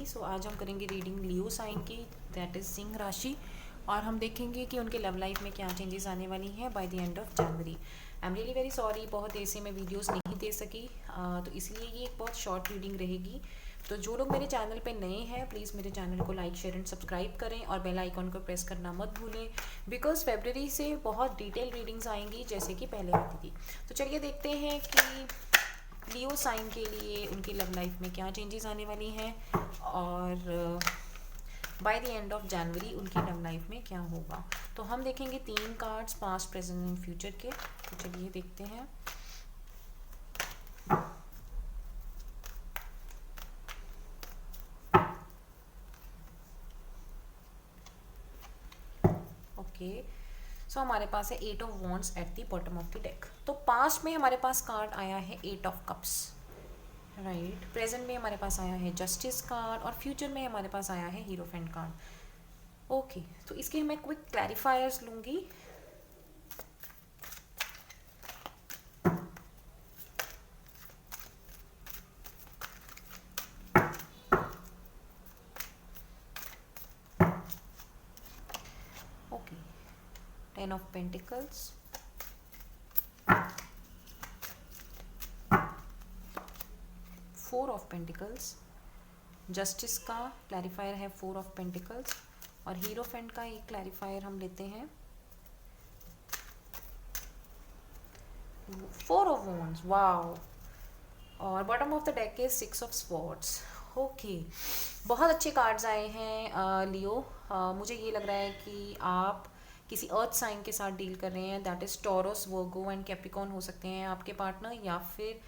जनवरी। सो आज हम करेंगे रीडिंग लियो साइन की, दैट इज़ सिंह राशि, और हम देखेंगे कि उनके लव लाइफ में क्या चेंजेस आने वाली हैं by the end of January. I am really very sorry, बहुत देर से मैं वीडियोस नहीं दे सकी, तो इसलिए ये एक बहुत शॉर्ट रीडिंग रहेगी। तो जो लोग मेरे चैनल पे नए हैं, प्लीज़ मेरे चैनल को लाइक शेयर एंड सब्सक्राइब करें और बेल आइकॉन को प्रेस करना मत भूलें, बिकॉज फरवरी से बहुत डिटेल रीडिंग्स आएंगी जैसे कि पहले आती थी। तो चलिए देखते हैं कि लियो साइन के लिए उनकी लव लाइफ में क्या चेंजेस आने वाली हैं और by the end of January उनकी लव लाइफ में क्या होगा। तो हम देखेंगे 3 cards past present and future के। तो चलिए देखते हैं। ओके, सो हमारे पास है 8 of wands at the bottom of the deck. तो पास्ट में हमारे पास कार्ड आया है 8 ऑफ कप्स, राइट। प्रेजेंट में हमारे पास आया है जस्टिस कार्ड और फ्यूचर में हमारे पास आया है हीरोफेंट कार्ड। ओके, तो इसके मैं क्विक क्लैरिफायर्स लूंगी। Okay, 10 of pentacles, 4 of pentacles, justice का क्लैरिफायर है 4 ऑफ पेंटिकल्स, और हीरोफेंट का एक क्लैरिफायर हम लेते हैं 4 ऑफ वॉन्ड्स। वाओ, और bottom of the deck is 6 of swords. Okay, बहुत अच्छे कार्ड्स आए हैं लियो। मुझे ये लग रहा है कि आप किसी अर्थ साइन के साथ डील कर रहे हैं, that is taurus, Virgo and Capricorn हो सकते हैं आपके पार्टनर, या फिर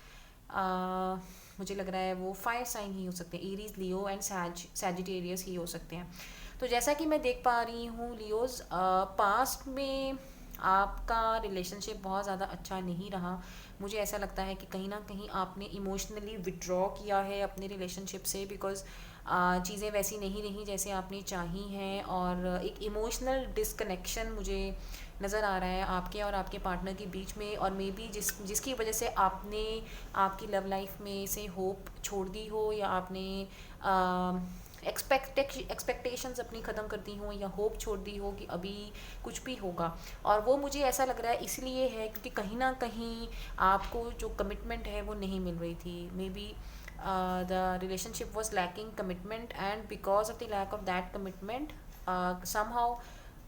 मुझे लग रहा है वो फायर साइन ही हो सकते हैं, एरीज, लियो एंड सैजिटेरियस ही हो सकते हैं। तो जैसा कि मैं देख पा रही हूँ लियोज, पास्ट में आपका रिलेशनशिप बहुत ज़्यादा अच्छा नहीं रहा। मुझे ऐसा लगता है कि कहीं ना कहीं आपने इमोशनली विड्रॉ किया है अपने रिलेशनशिप से, बिकॉज चीज़ें वैसी नहीं रही जैसे आपने चाही हैं, और एक इमोशनल डिसकनेक्शन मुझे नज़र आ रहा है आपके और आपके पार्टनर के बीच में, और मे बी जिसकी वजह से आपने आपकी लव लाइफ में से होप छोड़ दी हो, या आपने एक्सपेक्टेशंस अपनी ख़त्म कर दी हो, या होप छोड़ दी हो कि अभी कुछ भी होगा। और वो मुझे ऐसा लग रहा है इसलिए है क्योंकि कहीं ना कहीं आपको जो कमिटमेंट है वो नहीं मिल रही थी। Maybe the relationship was lacking commitment, and because of the lack of that commitment somehow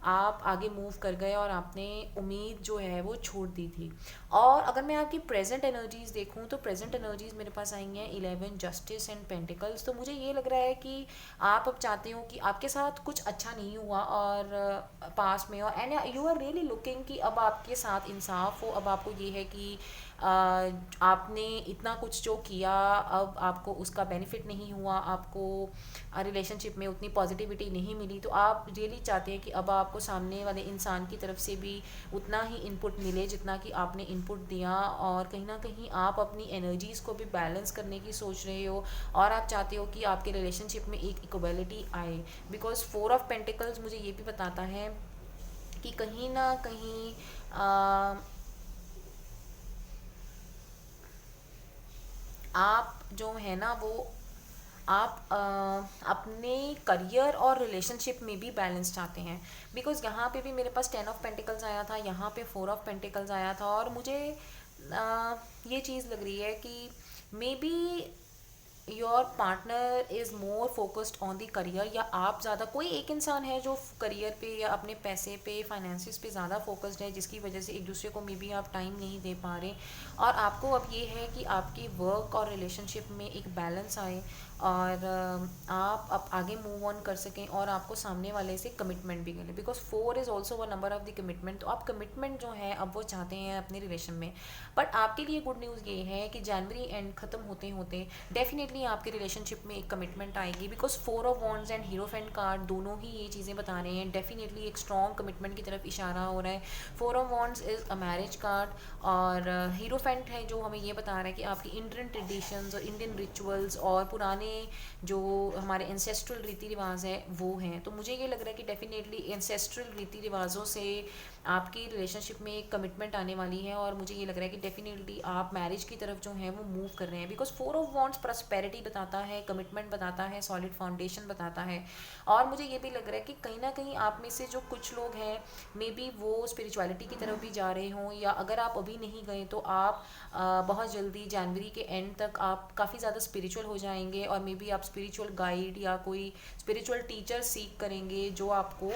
आप आगे मूव कर गए और आपने उम्मीद जो है वो छोड़ दी थी। और अगर मैं आपकी प्रेजेंट एनर्जीज देखूं तो प्रेजेंट एनर्जीज मेरे पास आई हैं 11 जस्टिस एंड पेंटिकल्स। तो मुझे ये लग रहा है कि आप अब चाहते हो कि आपके साथ कुछ अच्छा नहीं हुआ और पास में, और and you are really looking कि अब आपके साथ इंसाफ हो। अब आपको ये है कि आपने इतना कुछ जो किया, अब आपको उसका बेनिफिट नहीं हुआ, आपको रिलेशनशिप में उतनी पॉजिटिविटी नहीं मिली, तो आप रियली चाहते हैं कि अब आपको सामने वाले इंसान की तरफ से भी उतना ही इनपुट मिले जितना कि आपने इनपुट दिया, और कहीं ना कहीं आप अपनी एनर्जीज़ को भी बैलेंस करने की सोच रहे हो, और आप चाहते हो कि आपके रिलेशनशिप में एक इक्वलिटी आए। बिकॉज 4 ऑफ पेंटिकल्स मुझे ये भी बताता है कि कहीं ना कहीं आप जो है ना वो आप अपने करियर और रिलेशनशिप में भी बैलेंस चाहते हैं। बिकॉज यहाँ पे भी मेरे पास 10 ऑफ पेंटिकल्स आया था, यहाँ पे 4 ऑफ पेंटिकल्स आया था, और मुझे ये चीज़ लग रही है कि may be your partner is more focused on the career, या आप ज़्यादा, कोई एक इंसान है जो करियर पे या अपने पैसे पे, फाइनेंसिस पे ज़्यादा फोकस्ड है, जिसकी वजह से एक दूसरे को मे बी आप टाइम नहीं दे पा रहे। और आपको अब ये है कि आपकी वर्क और रिलेशनशिप में एक बैलेंस आए, और आप अब आगे मूव ऑन कर सकें, और आपको सामने वाले से कमिटमेंट भी मिले। Because 4 is also one number of the commitment. तो आप कमिटमेंट जो है अब वो चाहते हैं अपने रिलेशन में। बट आपके लिए गुड न्यूज़ ये है कि जनवरी एंड ख़त्म होते होते डेफिनेटली आपके रिलेशनशिप में एक कमिटमेंट आएगी। Because 4 of wands and hierophant card दोनों ही ये चीज़ें बता रहे हैं, डेफिनेटली एक स्ट्रॉन्ग कमिटमेंट की तरफ इशारा हो रहा है। 4 of wands is a marriage card, और हीरोफेंट है जो हमें ये बता रहा है कि आपकी इंडियन ट्रेडिशंस और इंडियन रिचुअल्स और पुराने जो हमारे एंसेस्ट्रल रीति रिवाज है वो हैं। तो मुझे ये लग रहा है कि डेफिनेटली एंसेस्ट्रल रीति रिवाजों से आपकी रिलेशनशिप में एक कमिटमेंट आने वाली है, और मुझे ये लग रहा है कि डेफिनेटली आप मैरिज की तरफ जो है वो मूव कर रहे हैं, बिकॉज 4 ऑफ वॉन्ट्स प्रॉस्पेरिटी बताता है, कमिटमेंट बताता है, सॉलिड फाउंडेशन बताता है। और मुझे ये भी लग रहा है कि कहीं ना कहीं आप में से जो कुछ लोग हैं, मे बी वो स्पिरिचुअलिटी की तरफ भी जा रहे हों, या अगर आप अभी नहीं गए तो आप बहुत जल्दी जनवरी के एंड तक आप काफ़ी ज़्यादा स्पिरिचुअल हो जाएंगे, और मे बी आप स्पिरिचुअल गाइड या कोई स्पिरिचुअल टीचर सीख करेंगे जो आपको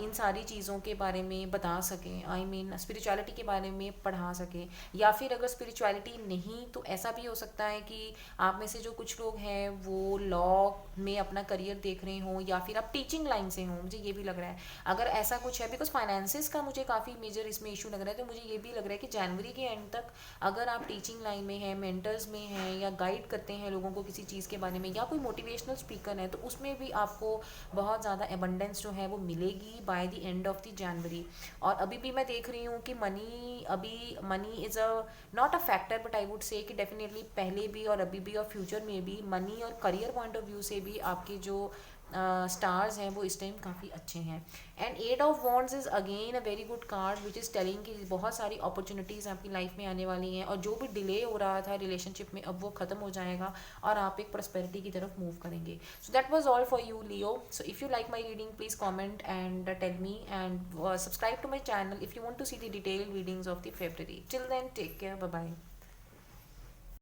इन सारी चीज़ों के बारे में बता सकें, आई मीन स्पिरिचुअलिटी के बारे में पढ़ा सकें। या फिर अगर स्पिरिचुअलिटी नहीं, तो ऐसा भी हो सकता है कि आप में से जो कुछ लोग हैं वो लॉ में अपना करियर देख रहे हों, या फिर आप टीचिंग लाइन से हों, मुझे ये भी लग रहा है। अगर ऐसा कुछ है, बिकॉज फाइनेंसिस का मुझे काफ़ी मेजर इसमें इशू लग रहा है, तो मुझे ये भी लग रहा है कि जनवरी के एंड तक अगर आप टीचिंग लाइन में हैं, मेंटर्स में हैं, या गाइड करते हैं लोगों को किसी चीज़ के बारे में, या कोई मोटिवेशनल स्पीकर है, तो उसमें भी आपको बहुत ज़्यादा एबंडेंस जो है वो मिलेगी by the end of the January. और अभी भी मैं देख रही हूँ कि money is a not a factor, but I would say कि डेफिनेटली पहले भी और अभी भी और फ्यूचर में भी मनी और करियर पॉइंट ऑफ व्यू से भी आपके जो स्टार्स हैं वो इस टाइम काफ़ी अच्छे हैं। And 8 of wands is again a very good card which is telling कि बहुत सारी अपॉर्चुनिटीज़ आपकी लाइफ में आने वाली हैं, और जो भी डिले हो रहा था रिलेशनशिप में अब वो ख़त्म हो जाएगा, और आप एक प्रॉस्पेरिटी की तरफ मूव करेंगे। So that was all for you Leo. So if you like my reading, please comment and tell me, and subscribe to my channel if you want to see the detail readings of the February. Till then, take care, bye bye.